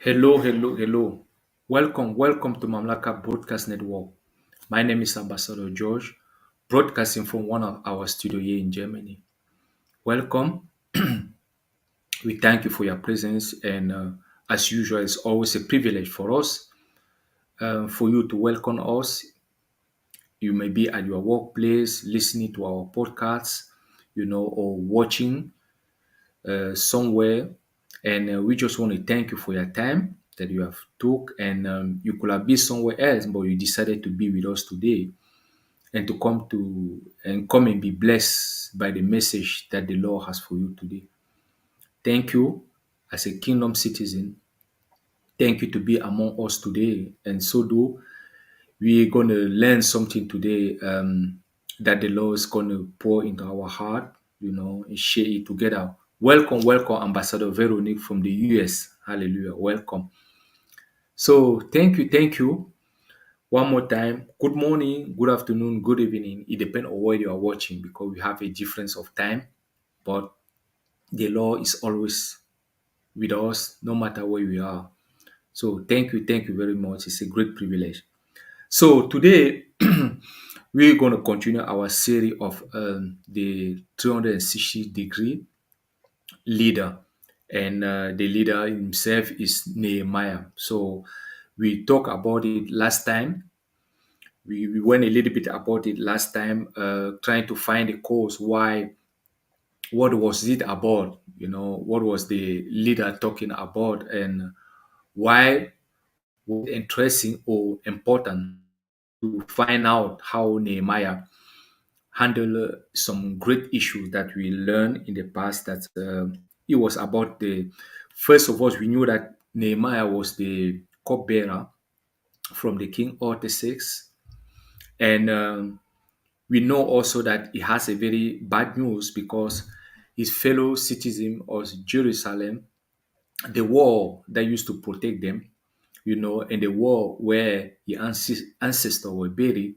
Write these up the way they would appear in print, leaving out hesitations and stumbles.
Hello, hello, hello. Welcome to Mamlaka Broadcast Network. My name is Ambassador George, broadcasting from one of our studio here in Germany. Welcome. We thank you for your presence, and as usual, it's always a privilege for us for you to welcome us. You may be at your workplace listening to our podcasts, or watching somewhere, and we just want to thank you for your time that you have took, and you could have been somewhere else, but you decided to be with us today and to come and be blessed by the message that the Lord has for you today. Thank you as a kingdom citizen. Thank you to be among us today, and so do we're going to learn something today that the Lord is going to pour into our heart, and share it together. Welcome, Ambassador Veronique from the US. Hallelujah. Welcome. So, thank you. One more time. Good morning, good afternoon, good evening. It depends on where you are watching because we have a difference of time. But the Lord is always with us, no matter where we are. So, thank you very much. It's a great privilege. So today we're going to continue our series of the 360-degree leader, and the leader himself is Nehemiah. So we talked about it last time. We went a little bit about it last time, trying to find the cause why. What was it about? What was the leader talking about, and why was it interesting or important to find out how Nehemiah handle some great issues that we learned in the past. That it was about the first of all, we knew that Nehemiah was the cupbearer from the king Artaxerxes, and we know also that he has a very bad news because his fellow citizen of Jerusalem, the wall that used to protect them, and the wall where the ancestors were buried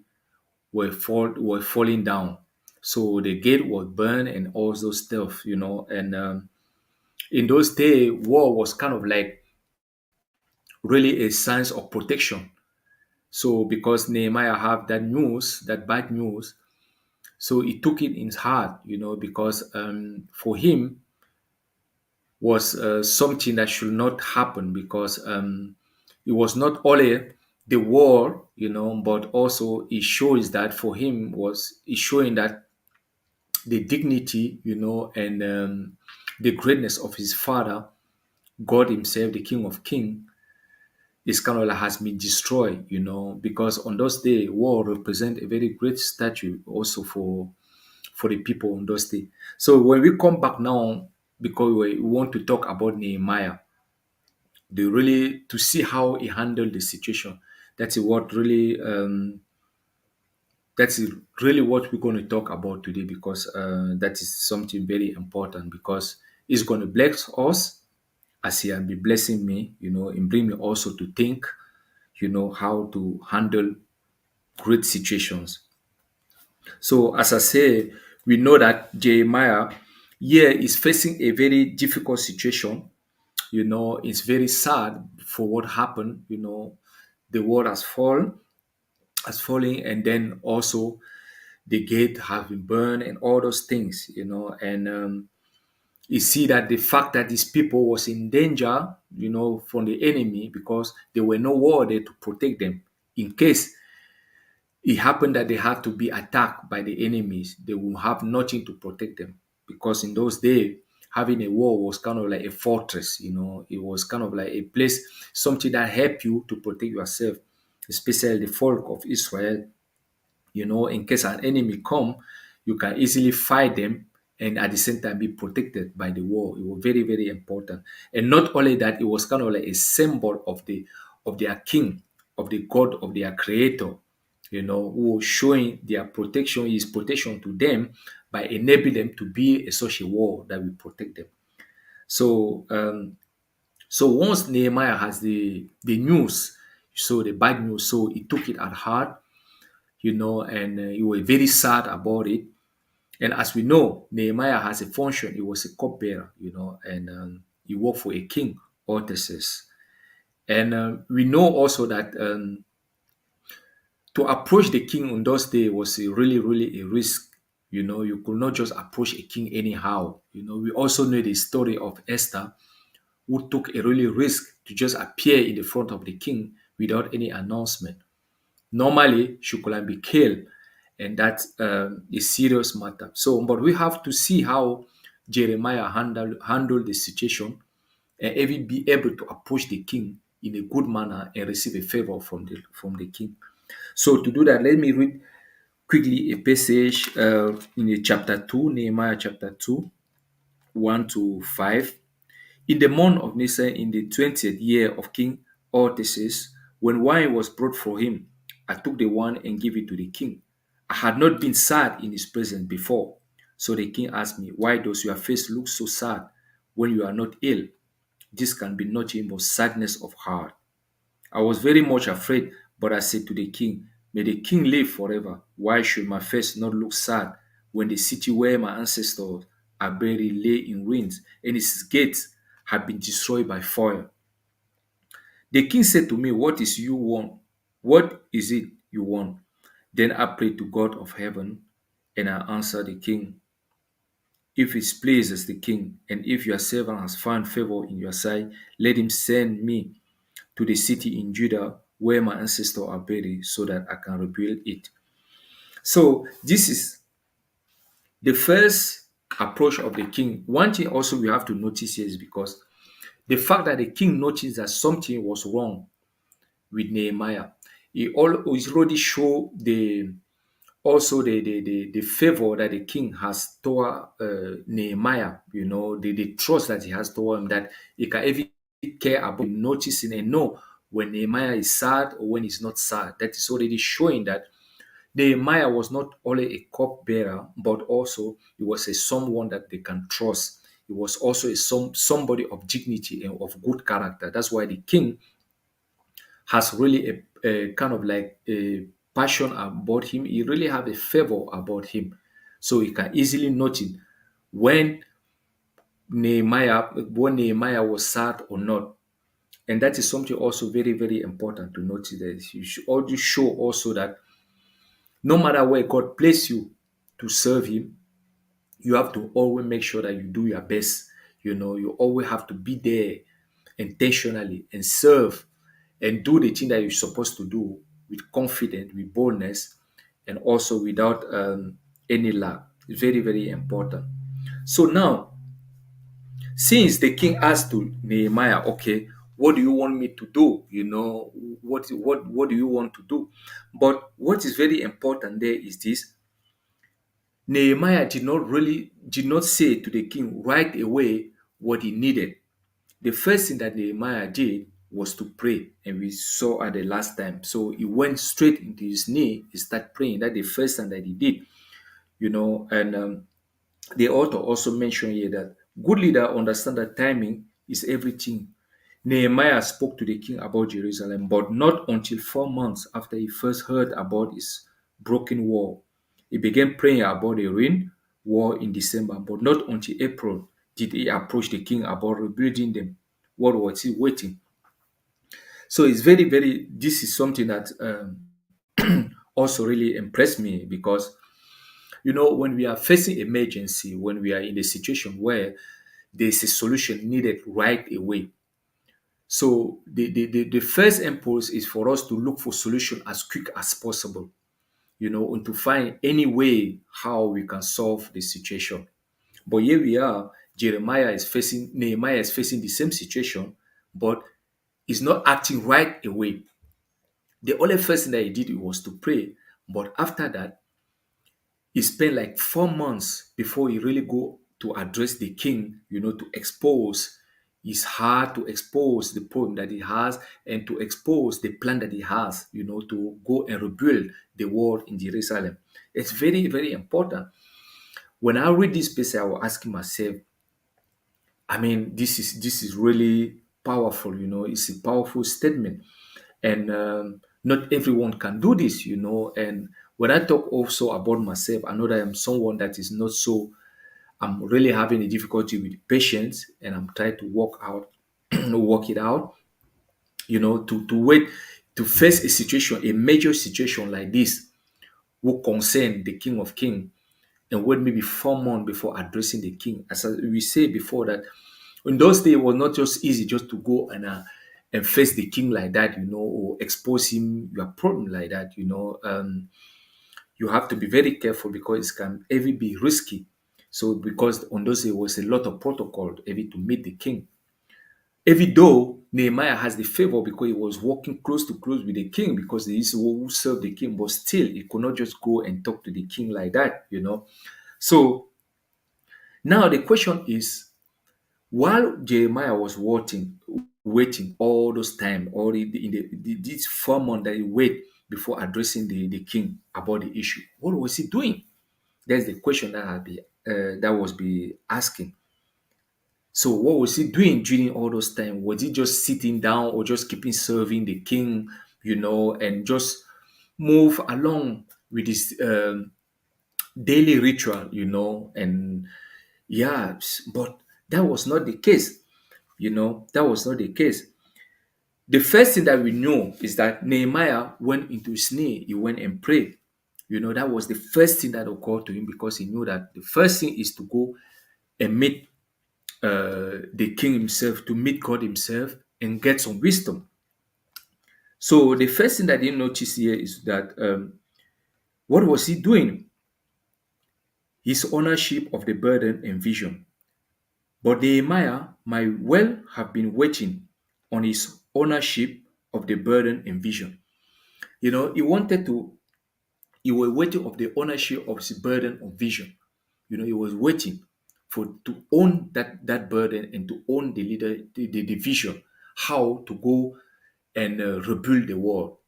were falling down. So the gate was burned and all those stuff, And in those days, war was kind of like really a sign of protection. So because Nehemiah had that news, that bad news, so he took it in his heart, because for him was something that should not happen because it was not only the war, but also it shows that for him was it showing that the dignity, and the greatness of his father, God Himself, the King of Kings, is kind of like has been destroyed, because on those days, war represent a very great statue also for the people on those days. So when we come back now, because we want to talk about Nehemiah, they really to see how he handled the situation. That's what really that's really what we're going to talk about today because that is something very important because it's going to bless us as he has been blessing me, and bring me also to think, how to handle great situations. So as I say, we know that Jeremiah here is facing a very difficult situation. It's very sad for what happened. The world has fallen, and then also the gate have been burned and all those things, and you see that the fact that these people was in danger, from the enemy because there were no war there to protect them. In case it happened that they had to be attacked by the enemies, they will have nothing to protect them because in those days, having a war was kind of like a fortress. It was kind of like a place, something that helped you to protect yourself, especially the folk of Israel. In case an enemy come, you can easily fight them and at the same time be protected by the wall. It was very, very important. And not only that, it was kind of like a symbol of their king, of the God of their creator, who was showing their protection, his protection to them by enabling them to be a such a wall that will protect them. So so once Nehemiah has the news, so the bad news, so he took it at heart, and he was very sad about it. And as we know, Nehemiah has a function. He was a cupbearer, and he worked for a king, Artaxerxes. And we know also that to approach the king on those days was really a risk. You could not just approach a king anyhow. We also know the story of Esther, who took a really risk to just appear in the front of the king without any announcement. Normally, she could have been killed, and that's a serious matter. So, but we have to see how Jeremiah handled the situation and even be able to approach the king in a good manner and receive a favor from the king. So, to do that, let me read quickly a passage in the chapter 2, Nehemiah chapter 2, 1 to 5. In the month of Nisan, in the 20th year of King Artaxerxes, when wine was brought for him, I took the wine and gave it to the king. I had not been sad in his presence before. So the king asked me, why does your face look so sad when you are not ill? This can be nothing but sadness of heart. I was very much afraid, but I said to the king, may the king live forever. Why should my face not look sad when the city where my ancestors are buried lay in ruins and its gates had been destroyed by fire? The king said to me, what is you want? What is it you want? Then I prayed to God of heaven, and I answered the king, if it pleases the king, and if your servant has found favor in your sight, let him send me to the city in Judah where my ancestors are buried so that I can rebuild it. So this is the first approach of the king. One thing also we have to notice here is because the fact that the king noticed that something was wrong with Nehemiah, he's already show the favor that the king has toward Nehemiah, the trust that he has toward him, that he can even care about him, noticing and know when Nehemiah is sad or when he's not sad. That is already showing that Nehemiah was not only a cupbearer, but also he was a someone that they can trust. He was also somebody of dignity and of good character. That's why the king has really a kind of like a passion about him. He really have a favor about him. So he can easily notice when Nehemiah was sad or not. And that is something also very important to notice, that you should always show also that no matter where God place you to serve him, you have to always make sure that you do your best. You always have to be there intentionally and serve and do the thing that you're supposed to do with confidence, with boldness, and also without any lack. It's very important. So now, since the king asked to Nehemiah, okay, what do you want me to do? What do you want to do? But what is very important there is this: Nehemiah did not say to the king right away what he needed. The first thing that Nehemiah did was to pray, and we saw at the last time. So he went straight into his knee, he started praying. That's the first thing that he did. And the author also mentioned here that good leader understand that timing is everything. Nehemiah spoke to the king about Jerusalem, but not until 4 months after he first heard about his broken wall. He began praying about the rain wall in December, but not until April did he approach the king about rebuilding them. What was he waiting? So it's this is something that also really impressed me, because when we are facing emergency, when we are in a situation where there's a solution needed right away, so the first impulse is for us to look for solution as quick as possible, and to find any way how we can solve the situation. But here we are, Nehemiah is facing the same situation, but he's not acting right away. The only first thing that he did was to pray, but after that, he spent like 4 months before he really go to address the king, to expose his heart, to expose the problem that he has, and to expose the plan that he has, to go and rebuild the wall in Jerusalem. It's very important. When I read this passage, I was asking myself, I mean, this is really powerful. It's a powerful statement, and not everyone can do this. And when I talk also about myself, I know that I'm someone that is not so. I'm really having a difficulty with patience, and I'm trying to work it out. to wait to face a situation, a major situation like this, will concern the King of Kings, and wait maybe 4 months before addressing the king. As we say before that, in those days, it was not just easy just to go and face the king like that, or expose him your problem like that. You have to be very careful because it can even be risky. So because on those days, there was a lot of protocol even to meet the king. Even though Nehemiah has the favor because he was working close to close with the king because he is who served the king, but still he could not just go and talk to the king like that. So now the question is, while Jeremiah was waiting all those time, all these 4 months that he wait before addressing the king about the issue, what was he doing? That's the question that was be asking. So what was he doing during all those time? Was he just sitting down or just keeping serving the king, and just move along with his daily ritual, and yeah, but that was not the case. That was not the case. The first thing that we know is that Nehemiah went into his knee, he went and prayed. That was the first thing that occurred to him because he knew that the first thing is to go and meet the king himself, to meet God himself and get some wisdom. So the first thing that he noticed here is that what was he doing? His ownership of the burden and vision. But Nehemiah might well have been waiting on his ownership of the burden and vision. He was waiting of the ownership of his burden of vision. He was waiting for to own that burden and to own the leader, the vision, how to go and rebuild the wall.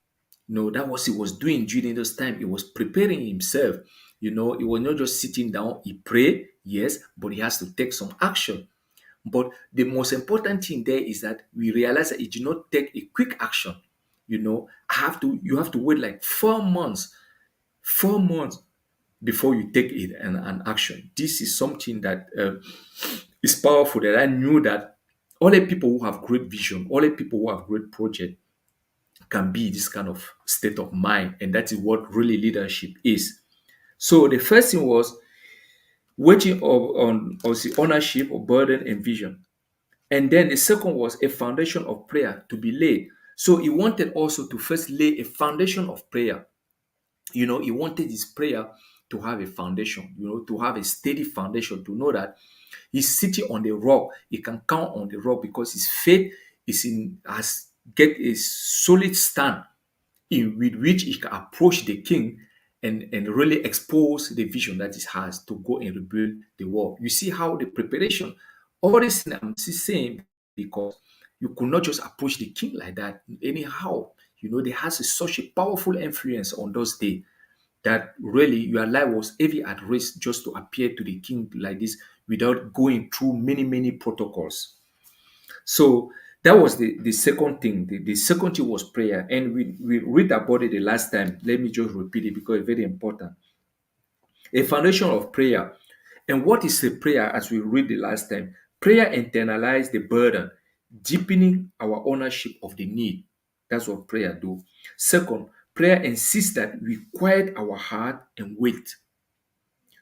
That was he was doing during this time. He was preparing himself. He was not just sitting down. He prayed, yes, but he has to take some action. But the most important thing there is that we realize that he did not take a quick action. You have to wait like 4 months, 4 months before you take it an action. This is something that is powerful. That I knew that only people who have great vision, only people who have great project can be this kind of state of mind, and that is what really leadership is. So the first thing was waiting on the ownership of burden and vision. And then the second was a foundation of prayer to be laid. So he wanted also to first lay a foundation of prayer. He wanted his prayer to have a foundation, to have a steady foundation, to know that he's sitting on the rock. He can count on the rock because his faith has get a solid stand with which he can approach the king and really expose the vision that he has to go and rebuild the wall. You see how the preparation, all this thing I'm still saying because you could not just approach the king like that anyhow. There has such a powerful influence on those days that really your life was heavy at risk just to appear to the king like this without going through many, many protocols. So that was the second thing. The second thing was prayer. And we read about it the last time. Let me just repeat it because it's very important. A foundation of prayer. And what is a prayer as we read the last time? Prayer internalize the burden, deepening our ownership of the need. That's what prayer do. Second, prayer insists that we quiet our heart and wait,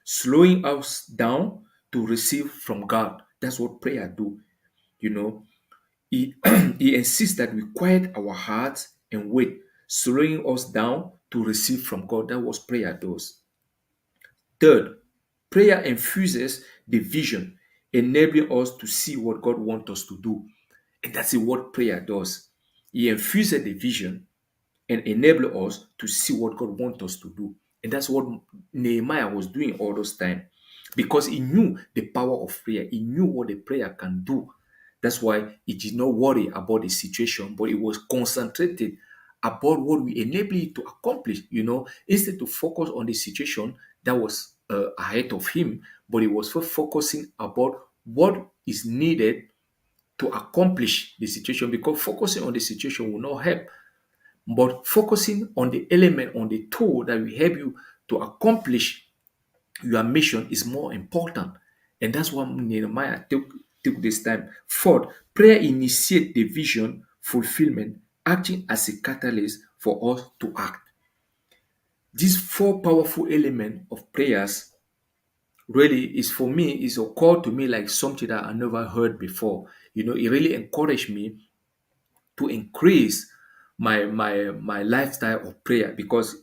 slowing us down to receive from God. That's what prayer do. You know, he, he insists that we quiet our hearts and wait, slowing us down to receive from God. That was prayer does. Third, prayer infuses the vision, enabling us to see what God wants us to do. And that's what prayer does. He infuses the vision and enable us to see what God wants us to do. And that's what Nehemiah was doing all those time because he knew the power of prayer. He knew what the prayer can do. That's why he did not worry about the situation, but he was concentrated about what we enable it to accomplish. Instead to focus on the situation that was ahead of him, but he was first focusing about what is needed to accomplish the situation because focusing on the situation will not help, but focusing on the element, on the tool that will help you to accomplish your mission is more important. And that's what Nehemiah took this time. Fourth, prayer initiate the vision fulfillment acting as a catalyst for us to act. These four powerful elements of prayers really is for me is occurred to me like something that I never heard before. It really encouraged me to increase my lifestyle of prayer because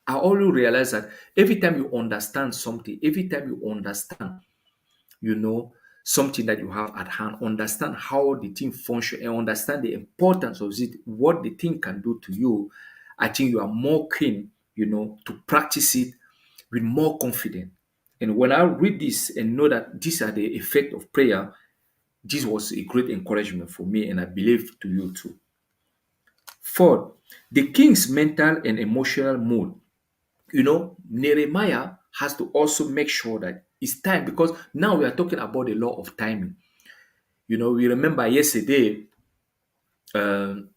I always realize that every time you understand something, every time you understand, you know, something that you have at hand, understand how the thing function and understand the importance of it, what the thing can do to you, I think you are more keen, to practice it with more confidence. And when I read this and know that these are the effect of prayer, this was a great encouragement for me, and I believe to you too. Fourth, the king's mental and emotional mood. Nehemiah has to also make sure that it's time because now we are talking about the law of timing. We remember yesterday, um,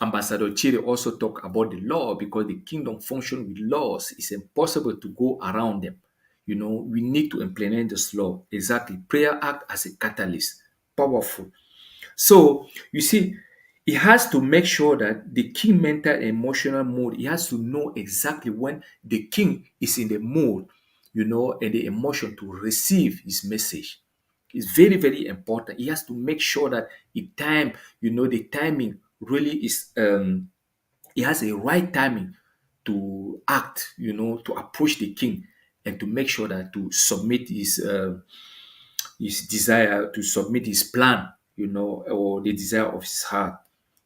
Ambassador Chiri also talked about the law because the kingdom function with laws. It's impossible to go around them. We need to implement this law. Exactly. Prayer act as a catalyst. Powerful. So you see, he has to make sure that the king mental and emotional mood, he has to know exactly when the king is in the mood, and the emotion to receive his message. It's very, very important. He has to make sure that the timing really is he has a right timing to act, to approach the king and to make sure that to submit his desire, to submit his plan, or the desire of his heart.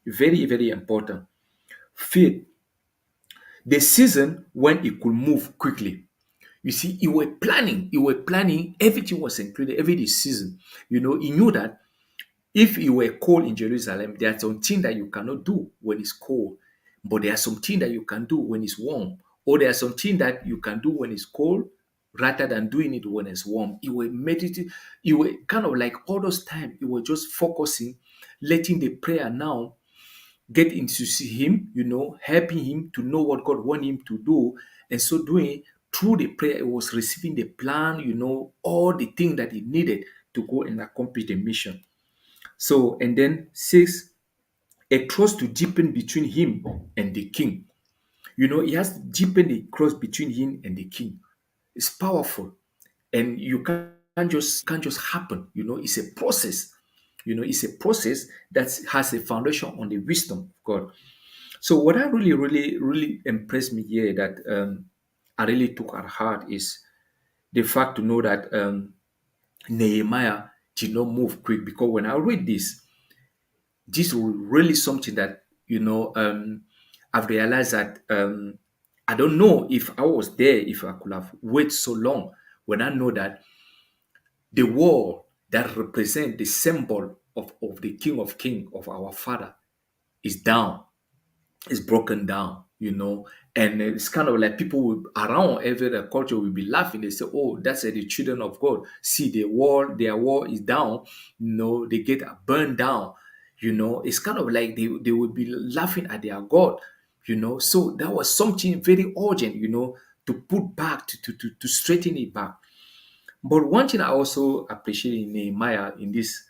Very, very important. Faith, the season when he could move quickly. You see, he were planning, everything was included, every decision. He knew that if you were cold in Jerusalem, there are some things that you cannot do when it's cold, but there are some things that you can do when it's warm, or there are some things that you can do when it's cold rather than doing it when it's warm. You were meditating, you were kind of like all those time, you were just focusing, letting the prayer now get into see him, helping him to know what God want him to do. And so doing through the prayer, it was receiving the plan, all the things that he needed to go and accomplish the mission. So, and then six, a trust to deepen between him and the king. He has to deepen the trust between him and the king. It's powerful. And you can't just happen. It's a process. It's a process that has a foundation on the wisdom of God. So what I really, really, really impressed me here that I really took at heart is the fact to know that Nehemiah did not move quick because when I read this was really something that I've realized that I don't know if I was there if I could have waited so long when I know that the wall that represents the symbol of the King of Kings of our Father is down, is broken down, and it's kind of like people around every culture will be laughing. They say, "Oh, that's the children of God. See, their wall is down. They get burned down. It's kind of like they will be laughing at their God. So that was something very urgent, to put back to straighten it back. But one thing I also appreciate in Nehemiah in this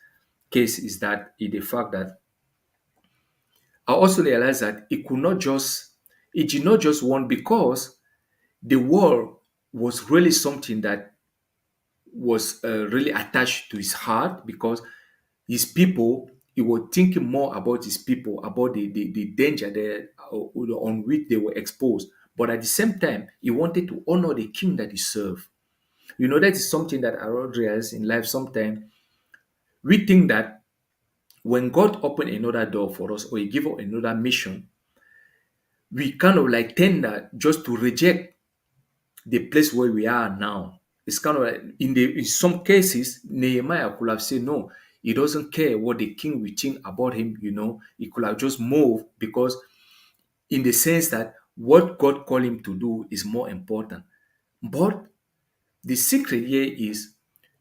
case is that the fact that I also realized that it did not just want because the war was really something that was really attached to his heart because his people, he was thinking more about his people, about the danger there on which they were exposed. But at the same time, he wanted to honor the king that he served. That is something that I realize in life sometimes. We think that when God opened another door for us or he give us another mission, we kind of like tend that just to reject the place where we are now. It's kind of like in some cases, Nehemiah could have said no. He doesn't care what the king will think about him. He could have just moved because, in the sense that what God called him to do is more important. But the secret here is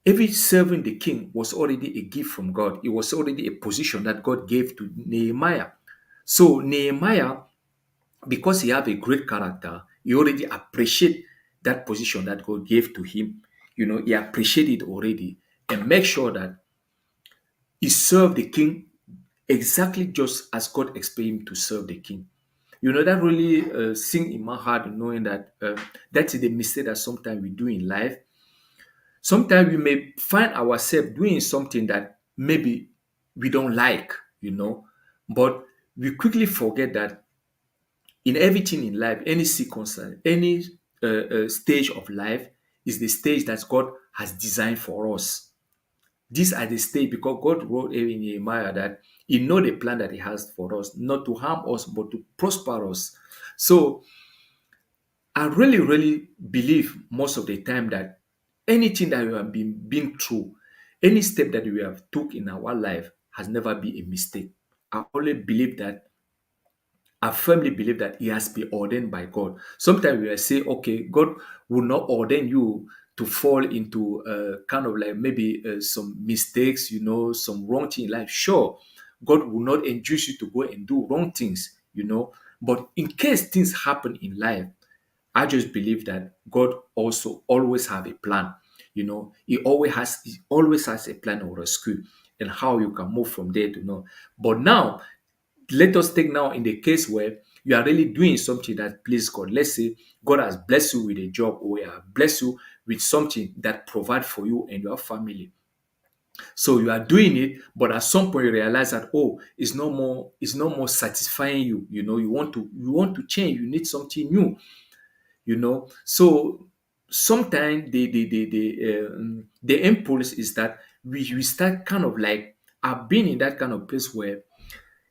every serving the king was already a gift from God. It was already a position that God gave to Nehemiah. So Nehemiah, because he have a great character, he already appreciate that position that God gave to him. He appreciate it already and make sure that he served the king exactly just as God expected him to serve the king. That really sing in my heart, knowing that that is the mistake that sometimes we do in life. Sometimes we may find ourselves doing something that maybe we don't like, but we quickly forget that in everything in life, any circumstance, any stage of life is the stage that God has designed for us. These are the stage because God wrote in Nehemiah that He know the plan that He has for us, not to harm us, but to prosper us. So I really, really believe most of the time that anything that we have been through, any step that we have took in our life has never been a mistake. I only believe that I firmly believe that he has been ordained by God. Sometimes we will say, okay, God will not ordain you to fall into kind of like maybe some mistakes, some wrong thing in life. Sure, God will not induce you to go and do wrong things, But in case things happen in life, I just believe that God also always have a plan. He always has a plan of rescue and how you can move from there to know. But now let us take now in the case where you are really doing something that please God. Let's say God has blessed you with a job or He has blessed you with something that provide for you and your family. So you are doing it, but at some point you realize that it's no more satisfying you. You want to change. You need something new. So sometimes the impulse is that we start kind of like I've been in that kind of place where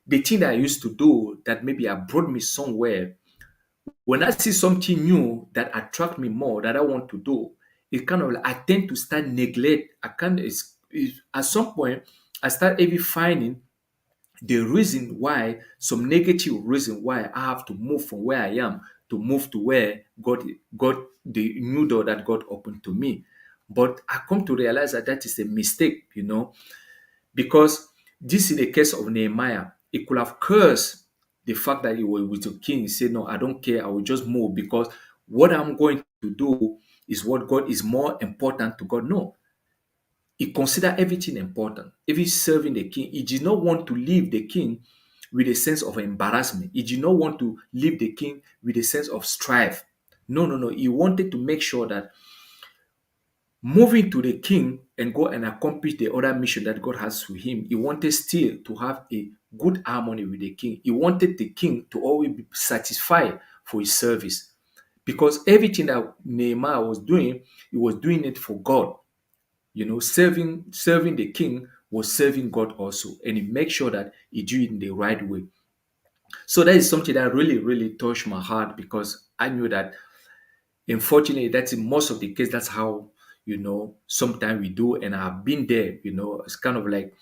the thing that I used to do that maybe have brought me somewhere, when I see something new that attract me more that I want to do, it kind of like I tend to start neglect. I can't. At some point I start even finding the reason why some negative reason why I have to move from where I am to move to where God the new door that God opened to me. But I come to realize that that is a mistake, because this is the case of Nehemiah. He could have cursed the fact that he was with the king. He said, no, I don't care. I will just move because what I'm going to do is what God is more important to God. No, he considered everything important. If he's serving the king, he did not want to leave the king with a sense of embarrassment. He did not want to leave the king with a sense of strife. No, no, no. He wanted to make sure that moving to the king and go and accomplish the other mission that God has with him, he wanted still to have a good harmony with the king. He wanted the king to always be satisfied for his service. Because everything that Nehemiah was doing, he was doing it for God. Serving the king was serving God also. And he made sure that he did it in the right way. So that is something that really, really touched my heart because I knew that unfortunately, that's in most of the case. That's how sometimes we do, and I've been there. It's kind of like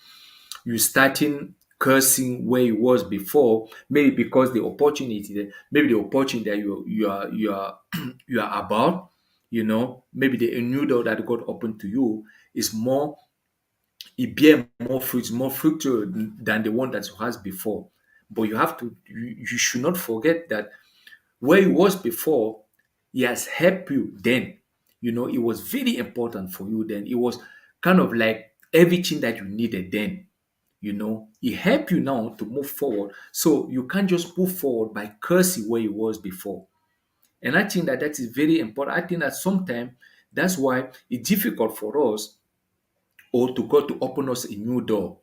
you starting cursing where it was before, maybe because maybe the opportunity that you are you are about, maybe the new door that God opened to you is more, it bear more fruits, more fruitful than the one that you has before. But you should not forget that where it was before, he has helped you then. It was very important for you then. It was kind of like everything that you needed then. He helped you now to move forward. So you can't just move forward by cursing where it was before. And I think that that is very important. I think that sometimes that's why it's difficult for us or to God to open us a new door.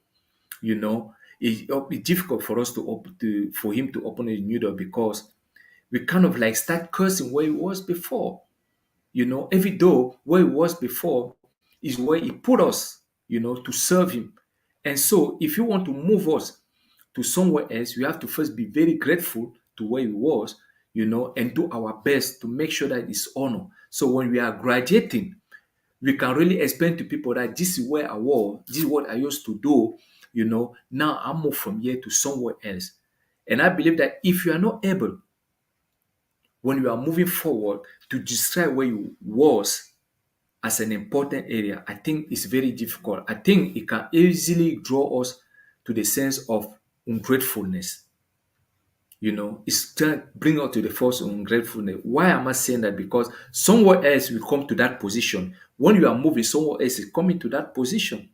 It's difficult for us for Him to open a new door because we kind of like start cursing where it was before. Every door where it was before is where He put us, to serve Him. And so, if you want to move us to somewhere else, we have to first be very grateful to where it was, and do our best to make sure that it's honor. So, when we are graduating, we can really explain to people that this is where I was, this is what I used to do, now I move from here to somewhere else. And I believe that if you are not able, when you are moving forward, to describe where you was as an important area, I think it's very difficult. I think it can easily draw us to the sense of ungratefulness. It's going to bring us to the force of ungratefulness. Why am I saying that? Because somewhere else will come to that position. When you are moving, somewhere else is coming to that position.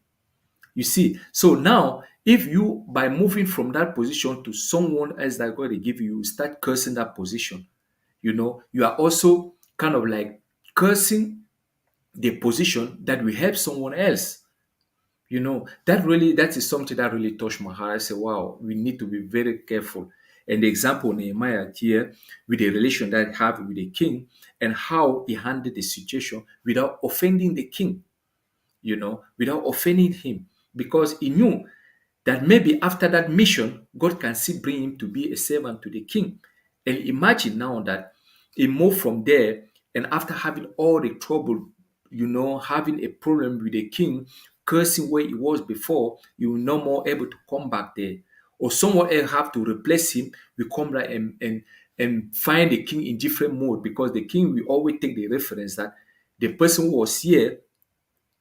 You see, so now If you, by moving from that position to someone else that God will give you, you start cursing that position, you are also kind of like cursing the position that will help someone else. That is something that really touched my heart. I said, wow, we need to be very careful. And the example Nehemiah here with the relation that he had with the king and how he handled the situation without offending the king, without offending him, because he knew that maybe after that mission, God can still bring him to be a servant to the king. And imagine now that he moved from there, and after having all the trouble, having a problem with the king, cursing where he was before, you will no more able to come back there. Or someone else have to replace him, we come back and find the king in different mode, because the king will always take the reference that the person who was here,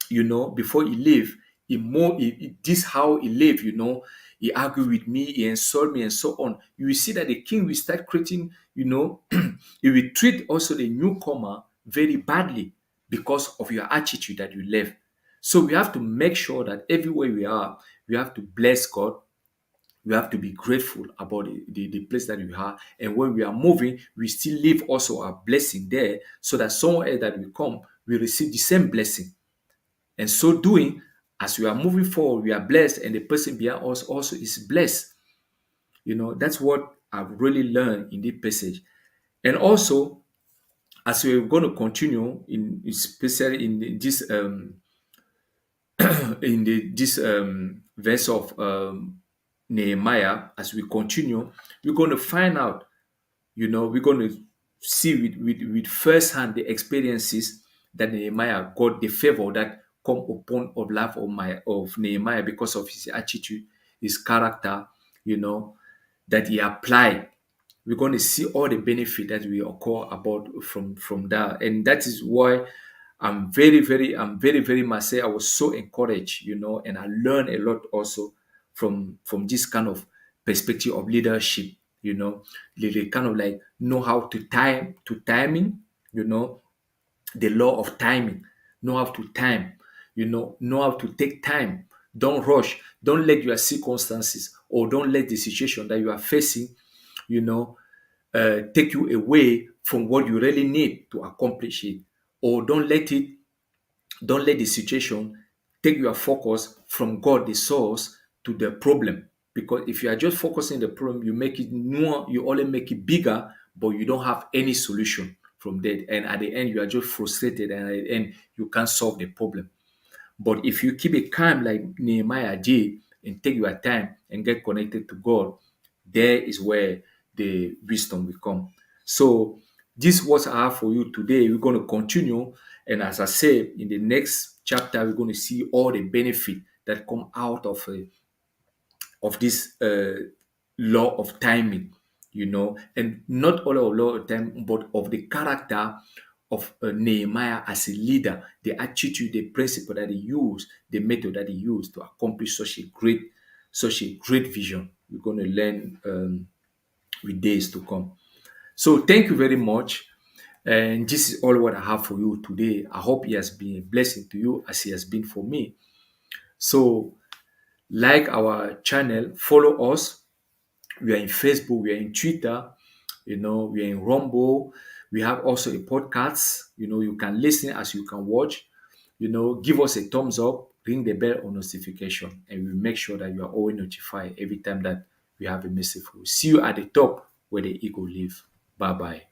before he leave, this how he live, he argue with me, he insult me, and so on. You will see that the king will start creating, he will treat also the newcomer very badly because of your attitude that you left. So we have to make sure that everywhere we are, we have to bless God. We have to be grateful about the place that we are. And when we are moving, we still leave also a blessing there, so that someone else that will come will receive the same blessing. And so doing, as we are moving forward, we are blessed, and the person behind us also is blessed. That's what I've really learned in this passage. And also, as we're going to continue in, especially in this this verse of Nehemiah, as we continue, we're going to find out, we're going to see with first hand the experiences that Nehemiah got, the favor that come upon of life of Nehemiah because of his attitude, his character, you know, that he applied. We're going to see all the benefit that we occur about from that, and that is why I'm very much say I was so encouraged, and I learned a lot also from this kind of perspective of leadership. They kind of like know how to timing, you know, the law of timing, know how to time, know how to take time. Don't rush. Don't let your circumstances, or don't let the situation that you are facing, you know, take you away from what you really need to accomplish it. Or don't let the situation take your focus from God, the source, to the problem. Because if you are just focusing the problem, you make it more, you only make it bigger, but you don't have any solution from that. And at the end, you are just frustrated, and at the end, you can't solve the problem. But if you keep it calm like Nehemiah did and take your time and get connected to God, there is where the wisdom will come. So this is what I have for you today. We're going to continue. And as I said, in the next chapter, we're going to see all the benefit that come out of this law of timing, and not all of law of time, but of the character of Nehemiah as a leader, the attitude, the principle that he used, the method that he used to accomplish such a great vision. We're going to learn with days to come. So thank you very much. And this is all what I have for you today. I hope it has been a blessing to you as it has been for me. So like our channel, follow us. We are in Facebook, we are in Twitter, we are in Rumble. We have also a podcast. You can listen as you can watch. Give us a thumbs up, ring the bell on notification, and we'll make sure that you are always notified every time that we have a message for you. See you at the top where the eagle live. Bye bye.